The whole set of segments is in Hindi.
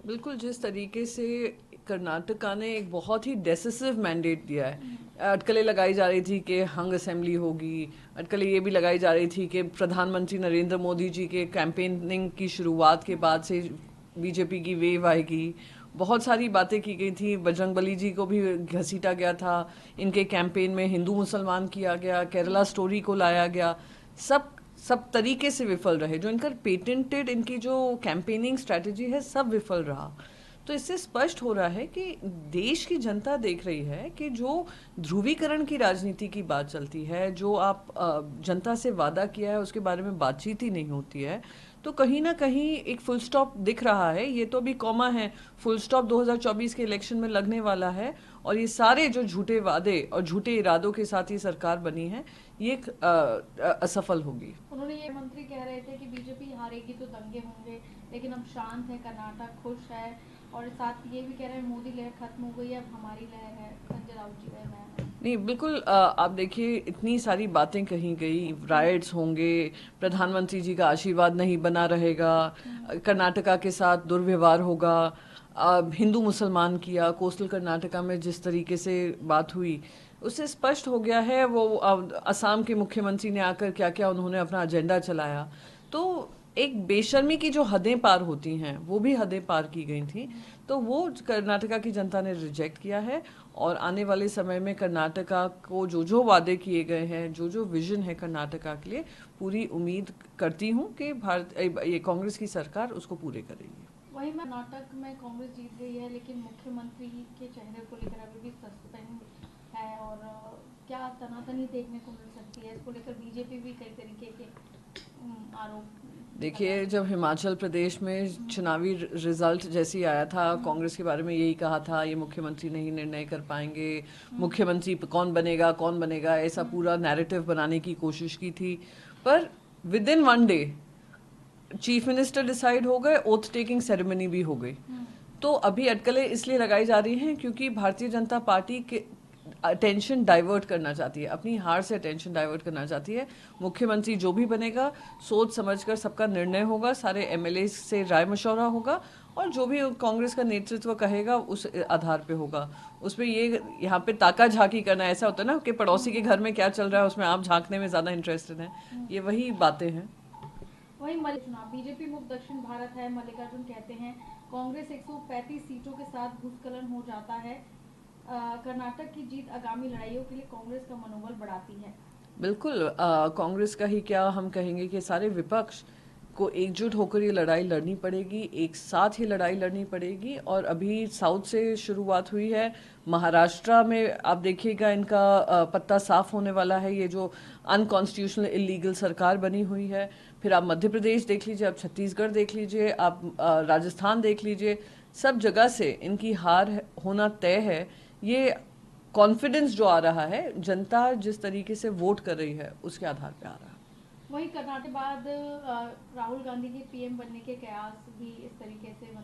बिल्कुल, जिस तरीके से कर्नाटका ने एक बहुत ही डेसिसिव मैंडेट दिया है। अटकलें लगाई जा रही थी कि हंग असेंबली होगी, अटकलें ये भी लगाई जा रही थी कि प्रधानमंत्री नरेंद्र मोदी जी के कैंपेनिंग की शुरुआत के बाद से बीजेपी की वेव आएगी। बहुत सारी बातें की गई थी, बजरंगबली जी को भी घसीटा गया था, इनके कैंपेन में हिंदू मुसलमान किया गया, केरला स्टोरी को लाया गया। सब सब तरीके से विफल रहे। जो इनका पेटेंटेड इनकी जो कैंपेनिंग स्ट्रैटेजी है, सब विफल रहा। तो इससे स्पष्ट हो रहा है कि देश की जनता देख रही है कि जो ध्रुवीकरण की राजनीति की बात चलती है, जो आप जनता से वादा किया है उसके बारे में बातचीत ही नहीं होती है, तो कहीं ना कहीं एक फुल स्टॉप दिख रहा है। ये तो अभी कॉमा है, फुल स्टॉप 2024 के इलेक्शन में लगने वाला है। और ये सारे जो झूठे वादे और झूठे इरादों के साथ ये सरकार बनी है, ये असफल होगी। उन्होंने ये मंत्री कह रहे थे कि बीजेपी हारेगी तो दंगे होंगे, लेकिन हम शांत है, कर्नाटक खुश है। और साथ ये भी कह रहे हैं मोदी लहर खत्म हो गई, अब हमारी लहर है, संजय राउत जी का बयान है। नहीं, बिल्कुल आप देखिए, इतनी सारी बातें कही गई, राइट्स होंगे, प्रधानमंत्री जी का आशीर्वाद नहीं बना रहेगा, कर्नाटका के साथ दुर्व्यवहार होगा, हिंदू मुसलमान किया, कोस्टल कर्नाटका में जिस तरीके से बात हुई, उससे स्पष्ट हो गया है। वो असम के मुख्यमंत्री ने आकर क्या क्या उन्होंने अपना एजेंडा चलाया। तो एक बेशर्मी की जो हदें पार होती हैं, वो भी हदें पार की गई थी। तो वो कर्नाटका की जनता ने रिजेक्ट किया है। और आने वाले समय में कर्नाटका को जो जो वादे किए गए हैं, जो जो विजन है कर्नाटका के लिए, पूरी उम्मीद करती हूँ कि ये कांग्रेस की सरकार उसको पूरे करेगी। वही मैं कर्नाटक में कांग्रेस जीत गई है, लेकिन मुख्यमंत्री के चेहरे को लेकर अभी भी सस्पेंड है। और क्या तनातनी देखने को मिल सकती है, इसको लेकर बीजेपी भी कई तरीके के आरोप। देखिए, जब हिमाचल प्रदेश में चुनावी रिजल्ट जैसी आया था, कांग्रेस के बारे में यही कहा था, ये मुख्यमंत्री नहीं निर्णय कर पाएंगे, मुख्यमंत्री कौन बनेगा, ऐसा पूरा नैरेटिव बनाने की कोशिश की थी। पर with in one day chief minister decide हो गए, ओथ टेकिंग सेरेमनी भी हो गई। तो अभी अटकलें इसलिए लगाई जा रही हैं क्योंकि भारतीय जनता पार्टी के अटेंशन डाइवर्ट करना चाहती है, अपनी हार से अटेंशन डाइवर्ट करना चाहती है। मुख्यमंत्री जो भी बनेगा, सोच समझकर सबका निर्णय होगा, सारे एमएलए से राय मशवरा होगा, और जो भी कांग्रेस का नेतृत्व कहेगा उस आधार पे होगा। उसमें ये यहाँ पे ताका झाकी करना, ऐसा होता है ना कि पड़ोसी के घर में क्या चल रहा है उसमें आप झांकने में ज़्यादा इंटरेस्टेड हैं, ये वही बातें हैं। वही चुनाव बीजेपी मुक्त दक्षिण भारत है, मल्लिकार्जुन कहते हैं कांग्रेस 135 सीटों के साथ भूस्खलन हो जाता है। कर्नाटक की जीत आगामी लड़ाइयों के लिए कांग्रेस का मनोबल बढ़ाती है। बिल्कुल, कांग्रेस का ही क्या, हम कहेंगे कि सारे विपक्ष को एकजुट होकर ये लड़ाई लड़नी पड़ेगी, एक साथ ही लड़ाई लड़नी पड़ेगी। और अभी साउथ से शुरुआत हुई है, महाराष्ट्र में आप देखिएगा इनका पत्ता साफ होने वाला है, ये जो अनकॉन्स्टिट्यूशनल इलीगल सरकार बनी हुई है। फिर आप मध्य प्रदेश देख लीजिए, आप छत्तीसगढ़ देख लीजिए, आप राजस्थान देख लीजिए, सब जगह से इनकी हार होना तय है। ये कॉन्फिडेंस जो आ रहा है, जनता जिस तरीके से वोट कर रही है उसके आधार पे आ रहा है। वही कर्नाटक बाद राहुल गांधी के पीएम बनने के कयास भी इस तरीके से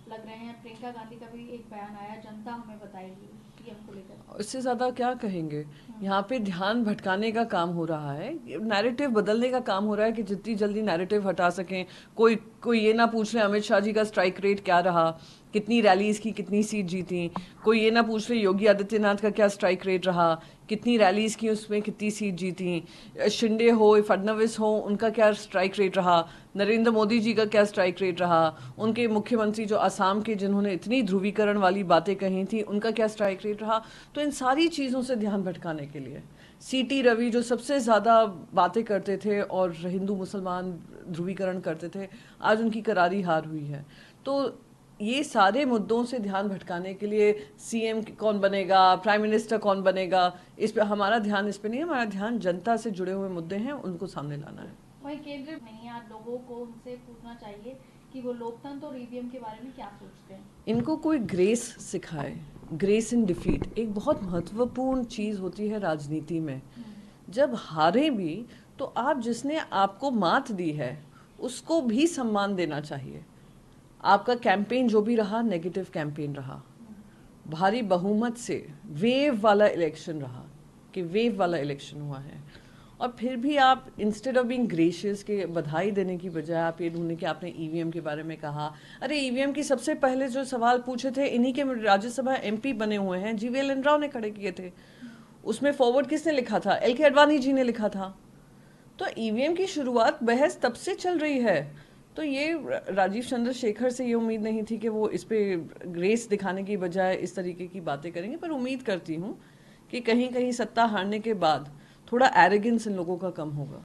लग रहे हैं। प्रियंका गांधी का भी एक बयान आया, जनता हमें बताएगी पीएम को लेकर। इससे ज़्यादा क्या कहेंगे, यहाँ पे ध्यान भटकाने का काम हो रहा है, नैरेटिव बदलने का काम हो रहा है कि जितनी जल्दी नैरेटिव हटा सकें। कोई ये ना पूछ ले अमित शाह जी का स्ट्राइक रेट क्या रहा, कितनी रैलीज की, कितनी सीट जीती। कोई ये ना पूछ ले योगी आदित्यनाथ का क्या स्ट्राइक रेट रहा, कितनी रैलीज की, उसमें कितनी सीट जीती। शिंदे हो, फडणवीस हो, उनका क्या स्ट्राइक रेट रहा, नरेंद्र मोदी जी का क्या स्ट्राइक रेट रहा, उनके मुख्यमंत्री जो असम के जिन्होंने इतनी ध्रुवीकरण वाली बातें कही थी, उनका क्या स्ट्राइक रेट रहा। तो इन सारी चीज़ों से ध्यान भटकाने के लिए सीटी रवि जो सबसे ज़्यादा बातें करते थे और हिंदू मुसलमान ध्रुवीकरण करते थे, आज उनकी करारी हार हुई है। तो ये सारे मुद्दों से ध्यान भटकाने के लिए सीएम कौन बनेगा, प्राइम मिनिस्टर कौन बनेगा, इस पे हमारा ध्यान, इस पे नहीं है। हमारा ध्यान जनता से जुड़े हुए मुद्दे हैं, उनको सामने लाना है। वही केंद्र नहीं, आज लोगों को उनसे पूछना चाहिए कि वो लोकतंत्र और ईवीएम के बारे में क्या सोचते हैं। इनको कोई ग्रेस सिखाए, ग्रेस इन डिफीट एक बहुत महत्वपूर्ण चीज़ होती है राजनीति में। जब हारे भी तो आप जिसने आपको मात दी है उसको भी सम्मान देना चाहिए। आपका कैंपेन जो भी रहा, नेगेटिव कैंपेन रहा, भारी बहुमत से वेव वाला इलेक्शन रहा, कि वेव वाला इलेक्शन हुआ है। और फिर भी आप इंस्टेड ऑफ बीइंग ग्रेशियस के बधाई देने की बजाय आप ये ढूंढने कि आपने ईवीएम के बारे में कहा। अरे ईवीएम की सबसे पहले जो सवाल पूछे थे इन्हीं के राज्यसभा एमपी बने हुए हैं, जीवीएल एनराव ने खड़े किए थे। उसमें फॉरवर्ड किसने लिखा था? एलके अडवाणी जी ने लिखा था। तो ईवीएम की शुरुआत बहस तब से चल रही है। तो ये राजीव चंद्रशेखर से ये उम्मीद नहीं थी कि वो इस पे ग्रेस दिखाने की बजाय इस तरीके की बातें करेंगे, पर उम्मीद करती हूँ कि कहीं कहीं सत्ता हारने के बाद थोड़ा एरोगेंस इन लोगों का कम होगा।